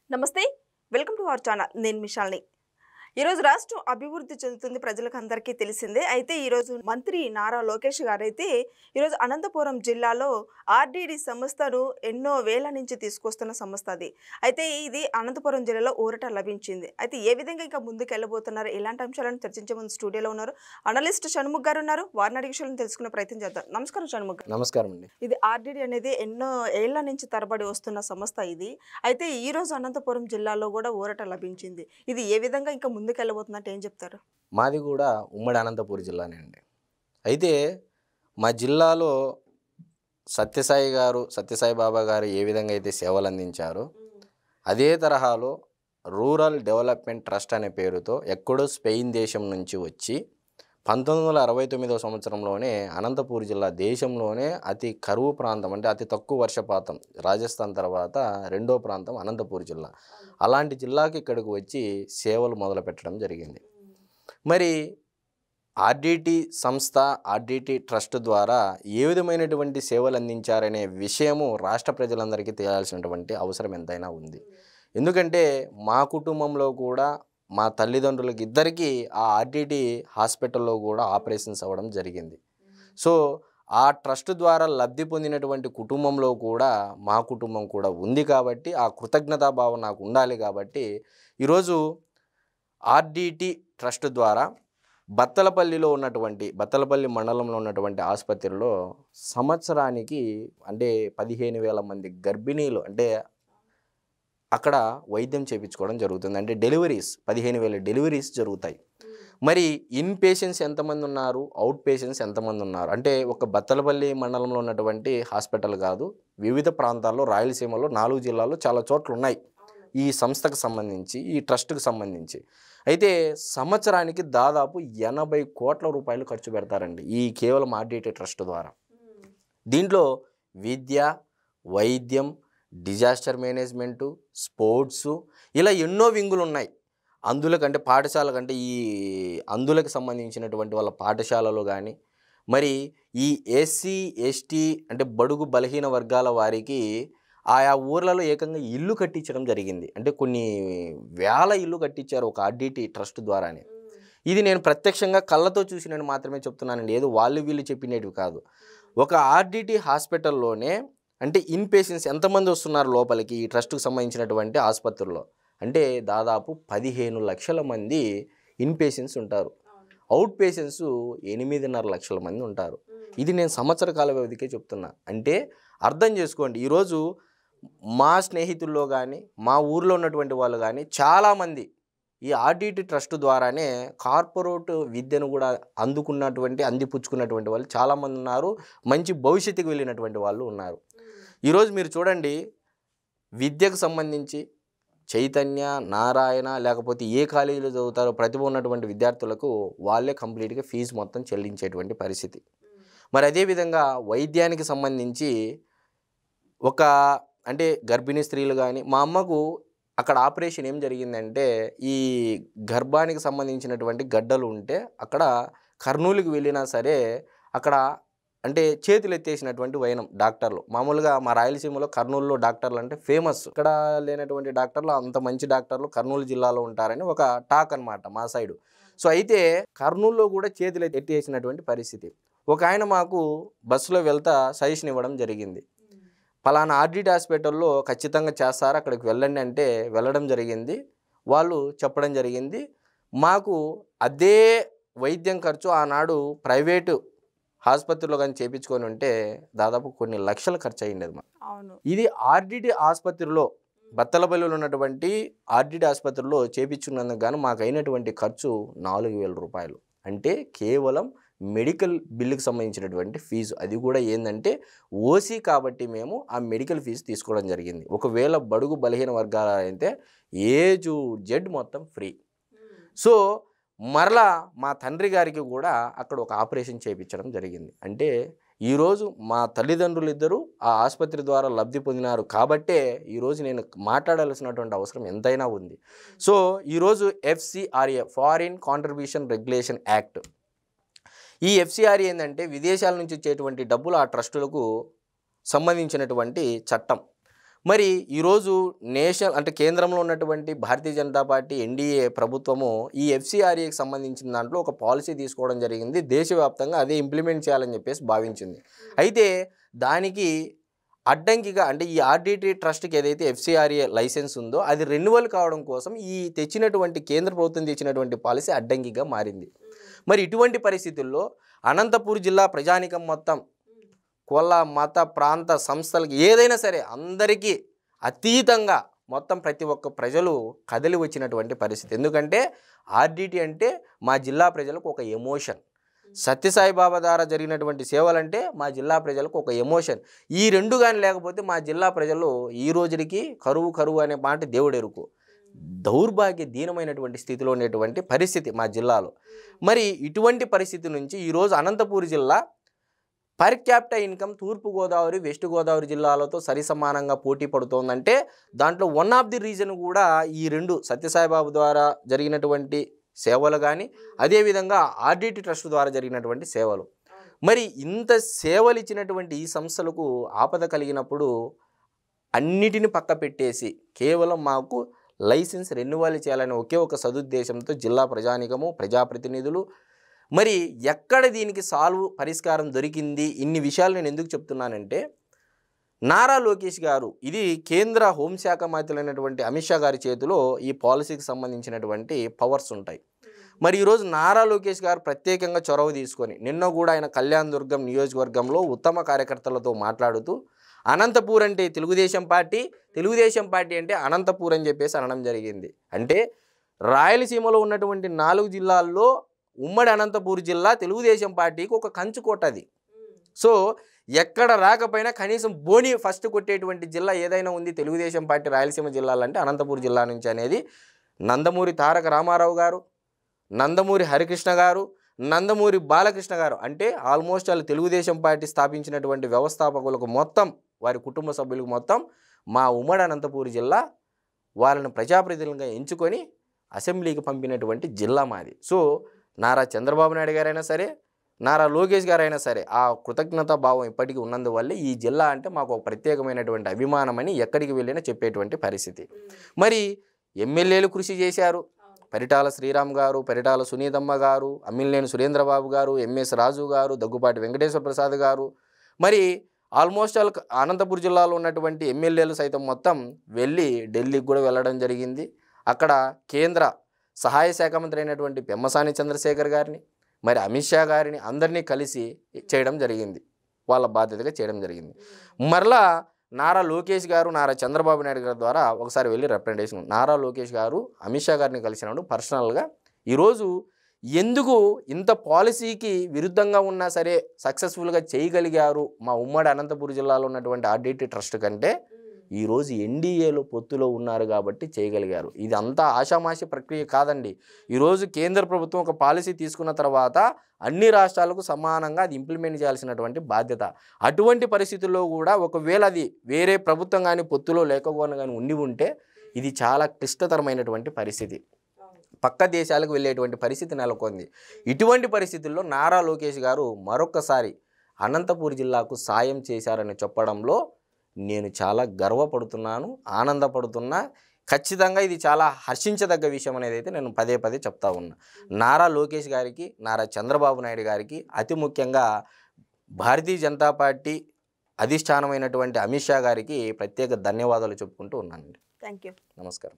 నమస్తే welcome to our channel నేను మిషాల్ని ఈ రోజు రాష్ట్రం అభివృద్ధి చెందుతుంది ప్రజలకు అందరికీ తెలిసిందే అయితే ఈ రోజు మంత్రి నారా లోకేష్ గారు అయితే ఈ రోజు అనంతపురం జిల్లాలో ఆర్డిడి సంస్థను ఎన్నో వేల నుంచి తీసుకొస్తున్న సంస్థ అది అయితే ఇది అనంతపురం జిల్లాలో ఊరట లభించింది అయితే ఏ విధంగా ఇంకా ముందుకు వెళ్ళబోతున్నారు ఇలాంటి అంశాలను చర్చించే ముందు స్టూడియోలో ఉన్నారు అనలిస్ట్ షణ్ముఖ్ గారు ఉన్నారు వారిని అడిగి విషయాలను తెలుసుకునే ప్రయత్నం చేద్దాం నమస్కారం షణ్ముఖ్ గారు నమస్కారం అండి. ఇది ఆర్డిడి అనేది ఎన్నో ఏళ్ల నుంచి తరబడి వస్తున్న సంస్థ ఇది అయితే ఈ రోజు అనంతపురం జిల్లాలో కూడా ఊరట లభించింది ఇది ఏ విధంగా ఇంకా ముందుకు వెళ్ళబోతున్నట్టు ఏం చెప్తారు మాది కూడా ఉమ్మడి అనంతపురం జిల్లానే అండి. అయితే మా జిల్లాలో సత్యసాయి బాబా గారు ఏ విధంగా అయితే సేవలు అందించారో అదే తరహాలో రూరల్ డెవలప్మెంట్ ట్రస్ట్ అనే పేరుతో ఎక్కడో స్పెయిన్ దేశం నుంచి వచ్చి 1969 సంవత్సరంలోనే అనంతపూర్ జిల్లా దేశంలోనే అతి కరువు ప్రాంతం అంటే అతి తక్కువ వర్షపాతం రాజస్థాన్ తర్వాత రెండో ప్రాంతం అనంతపూర్ జిల్లా. అలాంటి జిల్లాకి ఇక్కడికి వచ్చి సేవలు మొదలు పెట్టడం జరిగింది. మరి ఆర్డిటి సంస్థ ఆర్డిటి ట్రస్ట్ ద్వారా ఏ విధమైనటువంటి సేవలు అందించారనే విషయము రాష్ట్ర ప్రజలందరికీ తెలియాల్సినటువంటి అవసరం ఎంతైనా ఉంది. ఎందుకంటే మా కుటుంబంలో కూడా మా తల్లిదండ్రులకి ఇద్దరికీ ఆ ఆర్డిటి హాస్పిటల్లో కూడా ఆపరేషన్స్ అవ్వడం జరిగింది. సో ఆ ట్రస్ట్ ద్వారా లబ్ధి పొందినటువంటి కుటుంబంలో కూడా మా కుటుంబం కూడా ఉంది కాబట్టి ఆ కృతజ్ఞతాభావం నాకు ఉండాలి కాబట్టి ఈరోజు ఆర్డిటి ట్రస్ట్ ద్వారా బత్తలపల్లి మండలంలో ఉన్నటువంటి ఆసుపత్రిలో సంవత్సరానికి అంటే 15,000 మంది గర్భిణీలు అంటే అక్కడ వైద్యం చేయించుకోవడం జరుగుతుంది. అంటే 15,000 డెలివరీస్ జరుగుతాయి. మరి ఇన్ పేషెంట్స్ ఎంతమంది ఉన్నారు, అవుట్ పేషెంట్స్ ఎంతమంది ఉన్నారు అంటే ఒక బత్తలపల్లి మండలంలో ఉన్నటువంటి హాస్పిటల్ కాదు, వివిధ ప్రాంతాల్లో రాయలసీమలో 4 జిల్లాల్లో చాలా చోట్ల ఉన్నాయి ఈ సంస్థకు సంబంధించి ఈ ట్రస్ట్కి సంబంధించి. అయితే సంవత్సరానికి దాదాపు 80 కోట్ల రూపాయలు ఖర్చు పెడతారండి ఈ కేవలం ఆర్డిటి ట్రస్ట్ ద్వారా. దీంట్లో విద్య, వైద్యం, డిజాస్టర్ మేనేజ్మెంటు, స్పోర్ట్సు ఇలా ఎన్నో వింగులు ఉన్నాయి. అందులకంటే పాఠశాల కంటే ఈ అందులకు సంబంధించినటువంటి వాళ్ళ పాఠశాలలు కానీ మరి ఈ ఎస్సీ ఎస్టీ అంటే బడుగు బలహీన వర్గాల వారికి ఆయా ఊర్లలో ఏకంగా ఇల్లు కట్టించడం జరిగింది. అంటే కొన్ని వేల ఇల్లు కట్టించారు ఒక ఆర్డిటి ట్రస్ట్ ద్వారానే. ఇది నేను ప్రత్యక్షంగా కళ్ళతో చూసినని మాత్రమే చెప్తున్నానండి, ఏదో వాళ్ళు వీళ్ళు చెప్పినవి కాదు. ఒక ఆర్డిటి హాస్పిటల్లోనే అంటే ఇన్ పేషెంట్స్ ఎంతమంది వస్తున్నారు లోపలికి ఈ ట్రస్ట్కి సంబంధించినటువంటి ఆసుపత్రుల్లో అంటే దాదాపు 15 లక్షల మంది ఇన్ పేషెంట్స్ ఉంటారు. అవుట్ పేషెంట్స్ 8.5 లక్షల మంది ఉంటారు. ఇది నేను సంవత్సర కాల వ్యవధికే చెప్తున్నా. అంటే అర్థం చేసుకోండి, ఈరోజు మా స్నేహితుల్లో కానీ మా ఊర్లో ఉన్నటువంటి వాళ్ళు కానీ చాలామంది ఈ ఆర్డిటి ట్రస్ట్ ద్వారానే కార్పొరేట్ విద్యను కూడా అందిపుచ్చుకున్నటువంటి వాళ్ళు చాలామంది ఉన్నారు. మంచి భవిష్యత్తుకు వెళ్ళినటువంటి వాళ్ళు ఉన్నారు. ఈరోజు మీరు చూడండి, విద్యకు సంబంధించి చైతన్య, నారాయణ లేకపోతే ఏ కాలేజీలో చదువుతారో ప్రతిభ ఉన్నటువంటి విద్యార్థులకు వాళ్ళే కంప్లీట్గా ఫీజు మొత్తం చెల్లించేటువంటి పరిస్థితి. మరి అదేవిధంగా వైద్యానికి సంబంధించి అంటే గర్భిణీ స్త్రీలు కానీ మా అమ్మకు అక్కడ ఆపరేషన్ ఏం జరిగిందంటే ఈ గర్భానికి సంబంధించినటువంటి గడ్డలు ఉంటే అక్కడ కర్నూలుకి వెళ్ళినా సరే అక్కడ అంటే చేతులు ఎత్తేసినటువంటి వైనం డాక్టర్లు. మామూలుగా మా రాయలసీమలో కర్నూలులో డాక్టర్లు అంటే ఫేమస్, ఇక్కడ లేనటువంటి డాక్టర్లు అంత మంచి డాక్టర్లు కర్నూలు జిల్లాలో ఉంటారని ఒక టాక్ అనమాట మా సైడు. సో అయితే కర్నూలులో కూడా చేతులు ఎత్తేసినటువంటి పరిస్థితి. ఒక ఆయన మాకు బస్సులో వెళ్తా సజెషన్ ఇవ్వడం జరిగింది, పలానా ఆర్డిటి హాస్పిటల్లో ఖచ్చితంగా చేస్తారు, అక్కడికి వెళ్ళండి అంటే వెళ్ళడం జరిగింది. వాళ్ళు చెప్పడం జరిగింది మాకు అదే వైద్యం ఖర్చు ఆనాడు ప్రైవేటు ఆసుపత్రిలో కానీ చేయించుకొని ఉంటే దాదాపు కొన్ని లక్షలు ఖర్చు అయ్యింది మాకు. ఇది ఆర్డిటి ఆసుపత్రిలో బత్తలపల్లిలో ఉన్నటువంటి ఆర్డిటి ఆసుపత్రిలో చేయించుకున్నందుకు గాను మాకు అయినటువంటి ఖర్చు 4,000 రూపాయలు. అంటే కేవలం మెడికల్ బిల్లుకి సంబంధించినటువంటి ఫీజు. అది కూడా ఏంటంటే ఓసీ కాబట్టి మేము ఆ మెడికల్ ఫీజు తీసుకోవడం జరిగింది. ఒకవేళ బడుగు బలహీన వర్గాలు అయితే ఏ టు జెడ్ మొత్తం ఫ్రీ. సో మరలా మా తండ్రి గారికి కూడా అక్కడ ఒక ఆపరేషన్ చేయించడం జరిగింది. అంటే ఈరోజు మా తల్లిదండ్రులు ఇద్దరు ఆ ఆసుపత్రి ద్వారా లబ్ధి పొందినారు కాబట్టే ఈరోజు నేను మాట్లాడాల్సినటువంటి అవసరం ఎంతైనా ఉంది. సో ఈరోజు FCRA foreign contribution regulation act, ఈ FCRA ఏంటంటే విదేశాల నుంచి వచ్చేటువంటి డబ్బులు ఆ ట్రస్టులకు సంబంధించినటువంటి చట్టం. మరి ఈరోజు నేషనల్ అంటే కేంద్రంలో ఉన్నటువంటి భారతీయ జనతా పార్టీ ఎన్డీఏ ప్రభుత్వము ఈ ఎఫ్సిఆర్ఏకి సంబంధించిన దాంట్లో ఒక పాలసీ తీసుకోవడం జరిగింది. దేశవ్యాప్తంగా అదే ఇంప్లిమెంట్ చేయాలని చెప్పేసి భావించింది. అయితే దానికి అడ్డంకిగా అంటే ఈ ఆర్డిటి ట్రస్ట్కి ఏదైతే ఎఫ్సిఆర్ఏ లైసెన్స్ ఉందో అది రెన్యువల్ కావడం కోసం ఈ తెచ్చినటువంటి కేంద్ర ప్రభుత్వం తెచ్చినటువంటి పాలసీ అడ్డంకిగా మారింది. మరి ఇటువంటి పరిస్థితుల్లో అనంతపూర్ జిల్లా ప్రజానికం మొత్తం కుల మత ప్రాంత సంస్థలకి ఏదైనా సరే అందరికీ అతీతంగా మొత్తం ప్రతి ఒక్క ప్రజలు కదిలి వచ్చినటువంటి పరిస్థితి. ఎందుకంటే ఆర్డిటి అంటే మా జిల్లా ప్రజలకు ఒక ఎమోషన్, సత్యసాయిబాబా ద్వారా జరిగినటువంటి సేవలంటే మా జిల్లా ప్రజలకు ఒక ఎమోషన్. ఈ రెండు కానీ లేకపోతే మా జిల్లా ప్రజలు ఈ రోజుకి కరువు అనే మాట దేవుడెరుకు దౌర్భాగ్య దీనమైనటువంటి స్థితిలో ఉండేటువంటి పరిస్థితి మా జిల్లాలో. మరి ఇటువంటి పరిస్థితి నుంచి ఈరోజు అనంతపూర్ జిల్లా పర్ క్యాపిటల్ ఇన్కమ్ తూర్పుగోదావరి వెస్ట్ గోదావరి జిల్లాలతో సరిసమానంగా పోటీ పడుతోందంటే దాంట్లో వన్ ఆఫ్ ది రీజన్ కూడా ఈ రెండు సత్యసాయిబాబు ద్వారా జరిగినటువంటి సేవలు కానీ అదేవిధంగా ఆర్డిటి ట్రస్ట్ ద్వారా జరిగినటువంటి సేవలు. మరి ఇంత సేవలు ఇచ్చినటువంటి ఈ సంస్థలకు ఆపద కలిగినప్పుడు అన్నిటిని పక్క పెట్టేసి కేవలం మాకు లైసెన్స్ రెన్యువల్ చేయాలని ఒకే ఒక సదుద్దేశంతో జిల్లా ప్రజానికము ప్రజాప్రతినిధులు మరి ఎక్కడ దీనికి పరిష్కారం దొరికింది. ఇన్ని విషయాలు నేను ఎందుకు చెప్తున్నానంటే నారా లోకేష్ గారు ఇది కేంద్ర హోంశాఖ మంత్రులైనటువంటి అమిత్ షా గారి చేతిలో ఈ పాలసీకి సంబంధించినటువంటి పవర్స్ ఉంటాయి. మరి ఈరోజు నారా లోకేష్ గారు ప్రత్యేకంగా చొరవ తీసుకొని నిన్న కూడా ఆయన కళ్యాణ్ దుర్గం నియోజకవర్గంలో ఉత్తమ కార్యకర్తలతో మాట్లాడుతూ అనంతపూర్ అంటే తెలుగుదేశం పార్టీ అంటే అనంతపూర్ అని చెప్పేసి అనడం జరిగింది. అంటే రాయలసీమలో ఉన్నటువంటి 4 జిల్లాల్లో ఉమ్మడి అనంతపూర్ జిల్లా తెలుగుదేశం పార్టీకి ఒక కంచుకోట అది. సో ఎక్కడ రాకపోయినా కనీసం బోని ఫస్ట్ కొట్టేటువంటి జిల్లా ఏదైనా ఉంది తెలుగుదేశం పార్టీ రాయలసీమ జిల్లాలంటే అనంతపూర్ జిల్లా నుంచి అనేది నందమూరి తారక రామారావు గారు, నందమూరి హరికృష్ణ గారు, నందమూరి బాలకృష్ణ గారు అంటే ఆల్మోస్ట్ వాళ్ళు తెలుగుదేశం పార్టీ స్థాపించినటువంటి వ్యవస్థాపకులకు మొత్తం వారి కుటుంబ సభ్యులకు మొత్తం మా ఉమ్మడి అనంతపూర్ జిల్లా వాళ్ళని ప్రజాప్రతినిధులుగా ఎంచుకొని అసెంబ్లీకి పంపినటువంటి జిల్లా మాది. సో నారా చంద్రబాబు నాయుడు గారైనా సరే నారా లోకేష్ గారైనా సరే ఆ కృతజ్ఞతా భావం ఇప్పటికీ ఉన్నందువల్ల ఈ జిల్లా అంటే మాకు ఒక ప్రత్యేకమైనటువంటి అభిమానమని ఎక్కడికి వెళ్ళినా చెప్పేటువంటి పరిస్థితి. మరి ఎమ్మెల్యేలు కృషి చేశారు. పరిటాల శ్రీరామ్ గారు, పరిటాల సునీతమ్మ గారు, అమ్మినేని సురేంద్రబాబు గారు, ఎంఎస్ రాజు గారు, దగ్గుపాటి వెంకటేశ్వర ప్రసాద్ గారు, మరి ఆల్మోస్ట్ అనంతపూర్ జిల్లాలో ఉన్నటువంటి ఎమ్మెల్యేలు సైతం మొత్తం వెళ్ళి ఢిల్లీకి కూడా వెళ్ళడం జరిగింది. అక్కడ కేంద్ర సహాయ శాఖ మంత్రి అయినటువంటి పెమ్మసాని చంద్రశేఖర్ గారిని మరి అమిత్ షా గారిని అందరినీ కలిసి చేయడం జరిగింది, వాళ్ళ బాధ్యతగా చేయడం జరిగింది. మరలా నారా లోకేష్ గారు నారా చంద్రబాబు నాయుడు గారి ద్వారా ఒకసారి వెళ్ళి రిప్రజెంటేషన్ నారా లోకేష్ గారు అమిత్ షా గారిని కలిసినప్పుడు పర్సనల్గా ఈరోజు ఎందుకు ఇంత పాలసీకి విరుద్ధంగా ఉన్నా సరే సక్సెస్ఫుల్గా చేయగలిగారు మా ఉమ్మడి అనంతపురం జిల్లాలో ఉన్నటువంటి ఆర్డిటి ట్రస్ట్ కంటే ఈరోజు ఎన్డీఏలో పొత్తులో ఉన్నారు కాబట్టి చేయగలిగారు. ఇది అంతా ఆషామాషి ప్రక్రియ కాదండి. ఈరోజు కేంద్ర ప్రభుత్వం ఒక పాలసీ తీసుకున్న తర్వాత అన్ని రాష్ట్రాలకు సమానంగా అది ఇంప్లిమెంట్ చేయాల్సినటువంటి బాధ్యత. అటువంటి పరిస్థితుల్లో కూడా ఒకవేళ అది వేరే ప్రభుత్వం కానీ పొత్తులో లేకపోయినా కానీ ఉండి ఉంటే ఇది చాలా క్లిష్టతరమైనటువంటి పరిస్థితి, పక్క దేశాలకు వెళ్ళేటువంటి పరిస్థితి నెలకొంది. ఇటువంటి పరిస్థితుల్లో నారా లోకేష్ గారు మరొకసారి అనంతపూర్ జిల్లాకు సాయం చేశారని చెప్పడంలో నేను చాలా గర్వపడుతున్నాను, ఆనందపడుతున్నా. ఖచ్చితంగా ఇది చాలా హర్షించదగ్గ విషయం అనేది అయితే నేను పదే పదే చెప్తా ఉన్నా. నారా లోకేష్ గారికి, నారా చంద్రబాబు నాయుడు గారికి, అతి ముఖ్యంగా భారతీయ జనతా పార్టీ అధిష్టానమైనటువంటి అమిత్ షా గారికి ప్రత్యేక ధన్యవాదాలు చెప్పుకుంటూ ఉన్నానండి. Thank you. నమస్కారం.